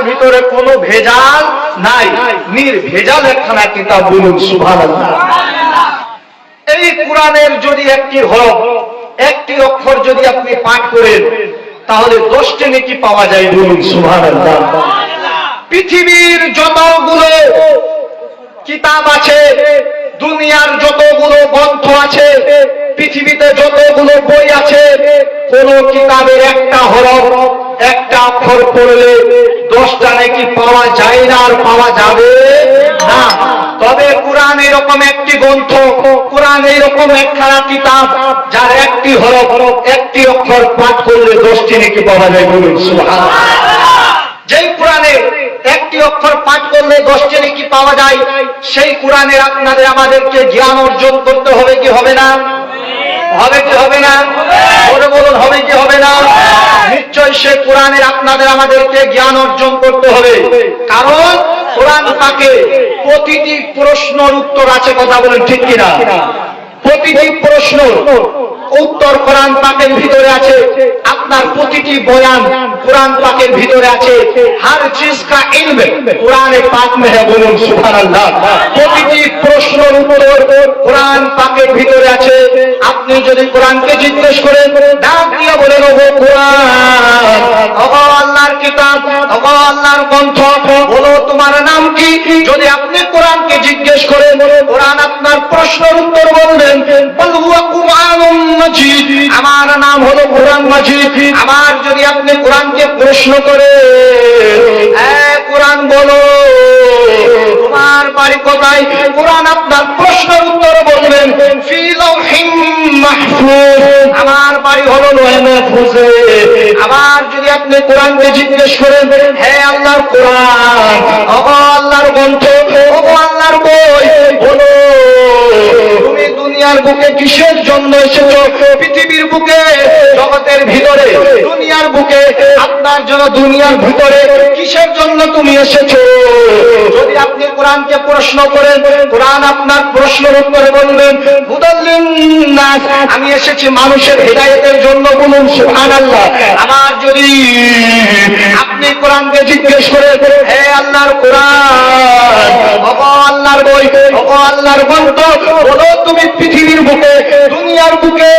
ভিতরে কোনো ভেজাল নাই, নির্ভেজাল একখানা কিতাব, বলুন সুবহানাল্লাহ। এই কোরআনের যদি একটি হরফ, একটি অক্ষর যদি আপনি পাঠ করেন তাহলে 10টি নেকি পাওয়া যায়, বলুন সুবহানাল্লাহ। পৃথিবীর যতগুলো কিতাব আছে, দুনিয়ার যতগুলো গ্রন্থ আছে, পৃথিবীতে যতগুলো বই আছে, কোন কিতাবের একটা হরফ, একটা অক্ষর পড়লে 10টা নেকি পাওয়া যায় না, আর পাওয়া যাবে না। তবে কোরআন এরকম একটি গ্রন্থ, কোরআন এরকম একখানা কিতাব, যার একটি হরফ, একটি অক্ষর পাঠ করলে 10টি নেকি পাওয়া যায়, বলুন সুবহানাল্লাহ। যেই কোরআনে একটি অক্ষর পাঠ করলে 10টি নেকি পাওয়া যায়, সেই কোরআনের আপনাদের আমাদেরকে জ্ঞান অর্জন করতে হবে কি হবে না? হবে কি হবে না? বলুন, হবে কি হবে না? নিশ্চয় সে কোরআনের আপনাদের আমাদেরকে জ্ঞান অর্জন করতে হবে, কারণ কোরআন পাকে প্রতিটি প্রশ্নের উত্তর আছে, কথা বলেন ঠিক কিনা? প্রতিটি প্রশ্ন উত্তর কোরআন পাকের ভিতরে আছে, আপনার প্রতিটি বয়ান কোরআন পাকের ভিতরে আছে। হর চিজ কা ইলম কোরআনে পাক মে হ্যায়, বলুন সুবহানাল্লাহ। প্রতিটি প্রশ্নের উত্তর কোরআন পাকের ভিতরে আছে। আপনি যদি কোরআনকে জিজ্ঞেস করেন, ডাক দিয়ে বলেন, ওগো কোরআন, ওগো আল্লাহর কিতাব, ওগো আল্লাহর গ্রন্থ, বলো তোমার নাম কি? যদি আপনি কোরআনকে জিজ্ঞেস করেন, কোরআন আপনার প্রশ্নের উত্তর বলবেন, বল হুয়া কুরআনুম মাজিদ, আমার নাম হলো কোরআন মাজিদ। আবার যদি আপনি কোরআনকে প্রশ্ন করেন, কোরআন বলো তোমার বাড়ি কোথায়? কোরআন আপনার প্রশ্নের উত্তর বলবেন, ফি লাওহিম মাহফুজ, আমার বাড়ি হলো লৌহে মাহফুজে। আবার যদি আপনি কোরআনকে জিজ্ঞেস করেন, হে আল্লাহর কোরআন, ওগো আল্লাহর গ্রন্থ, ওগো আল্লাহর বই, বলো তুমি দুনিয়ার বুকে কিসের জন্য এসেছো? পৃথিবীর বুকে, জগতের ভিতরে, দুনিয়ার বুকে আপনার জন্য, দুনিয়ার ভিতরে কিসের জন্য তুমি এসেছো? যদি আপনি কোরআনকে প্রশ্ন করেন, কোরআন আপনার প্রশ্নের উত্তরে বলবেন, হুদাল লিন্নাস, আমি এসেছি মানুষের হিদায়াতের জন্য, বলুন সুবহানাল্লাহ। আবার যদি আপনি কোরআনকে জিজ্ঞেস করেন, হে আল্লাহর কোরআন, ওগো আল্লাহর বই, ওগো আল্লাহর গ্রন্থ, বলো তুমি পৃথিবীর বুকে, দুনিয়ার বুকে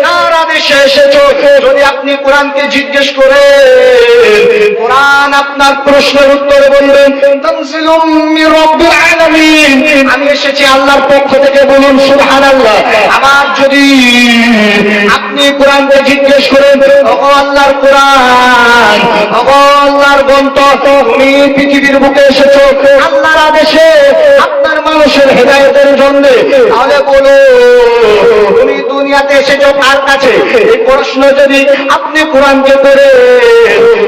কার আদেশে এসেছো? যদি আপনি কোরআনকে জিজ্ঞেস করেন, কোরআন আপনার প্রশ্নের উত্তরে বলবেন, তানজিলুম মির রাব্বিল আলামিন, আমি এসেছি আল্লাহর পক্ষ থেকে, বলুন সুবহানাল্লাহ। আবার যদি আপনি কোরআনকে জিজ্ঞেস করেন, ওগো আল্লাহর কোরআন, ওগো আল্লাহর গ্রন্থ, তুমি পৃথিবীর বুকে এসেছো আল্লাহর আদেশে, আপনার মানুষের হেদায়েতের জন্য, তাহলে বলো তুমি দুনিয়াতে এসেছো কার কাছে? এই প্রশ্ন যদি আপনি কোরআনকে করে,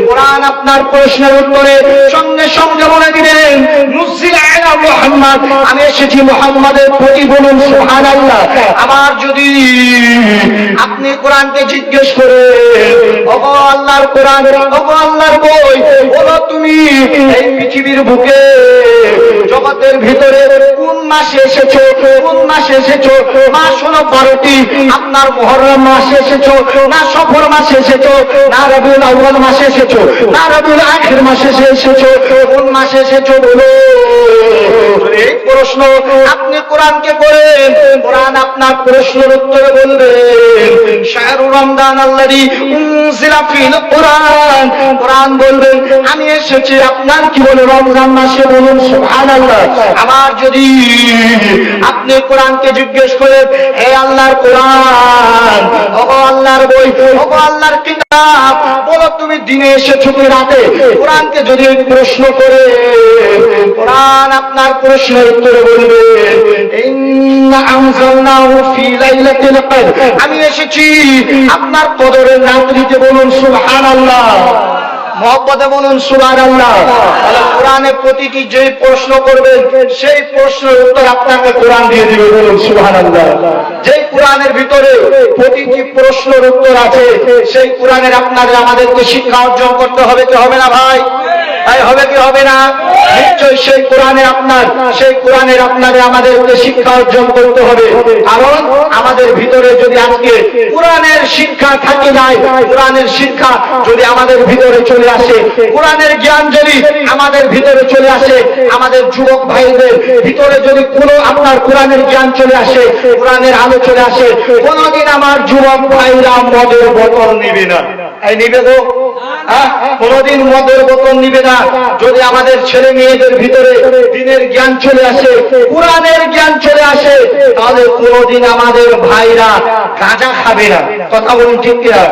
কোরআন আপনার প্রশ্নের উত্তরে সঙ্গে সঙ্গে বলে দিবেন, নুজিল আলা মুহাম্মদ, আমি এসেছি মুহাম্মাদের প্রতি, বলুন সুবহানাল্লাহ। আবার যদি আপনি কোরআনকে জিজ্ঞেস করেন, ওগো আল্লাহর কোরআন, ওগো আল্লাহর বই, বলো তুমি এই পৃথিবীর বুকে, জগতের ভিতরে কোন মাসে এসেছো? কোন মাসে এসেছো? মাস হলো 12টি। আপনার মুহররম মাসে এসেছো, না সফর মাসে এসেছো, না রবিউল আউয়াল মাসে এসেছো, না রবিউল আখির মাসে এসেছো? কোন মাসে এসেছো বলো? এই প্রশ্ন আপনি কোরআনকে করেন, কোরআন আপনার প্রশ্নের উত্তরে বলবেন, শাহরু রমজান আল্লাযী উনজিলা ফিল কোরআন, কোরআন বলবেন আমি এসেছি আপনার কি বলে রমজান মাসে, বলুন সুবহানাল্লাহ। আবার যদি আপনি কোরআনকে জিজ্ঞেস করেন, হে আল্লাহর কোরআন, ওগো আল্লাহর বই, ওগো আল্লাহর কিতাব, বলো তুমি দিনে এসেছো কি রাতে? কোরআনকে যদি প্রশ্ন করে, কোরআন আপনার প্রশ্নের উত্তরে বলবে, ইন্না আনজালনাহু ফি লাইলাতিল কদর, আমি এসেছি আপনার কদরের রাত্রিতে, বলুন সুবহানাল্লাহ। মহব্বতে বলুন সুবহানাল্লাহ। তাহলে কোরআনে প্রতিটি যে প্রশ্ন করবে, সেই প্রশ্নের উত্তর আপনাকে কোরআন দিয়ে দিবে, বলুন সুবহানাল্লাহ। যে কোরআনের ভিতরে প্রতিটি প্রশ্নের উত্তর আছে, সেই কোরআনের আপনাদের আমাদেরকে শিক্ষা অর্জন করতে হবে কি হবে না ভাই? তাই হবে কি হবে না? নিশ্চয় সেই কোরআনের আপনারে আমাদেরকে শিক্ষা অর্জন করতে হবে। কারণ আমাদের ভিতরে যদি আজকে কোরআনের শিক্ষা থাকে নাই, কোরআনের শিক্ষা যদি আমাদের ভিতরে চলে আসে, কোরআনের জ্ঞান যদি আমাদের ভিতরে চলে আসে, আমাদের যুবক ভাইদের ভিতরে যদি কোনো আপনার কোরআনের জ্ঞান চলে আসে, কোরআনের আলো চলে আসে, কোনদিন আমার যুবক ভাইরা মদের বোতল নিবে না। এই নিবে গো? কোনদিন মদের বোতল নিবে না। যদি আমাদের ছেলে মেয়েদের ভিতরে দ্বীনের জ্ঞান চলে আসে, কোরআনের জ্ঞান চলে আসে, তাহলে কোনদিন আমাদের ভাইরা গাঁজা খাবে না। কথা বলুন ঠিক কিনা?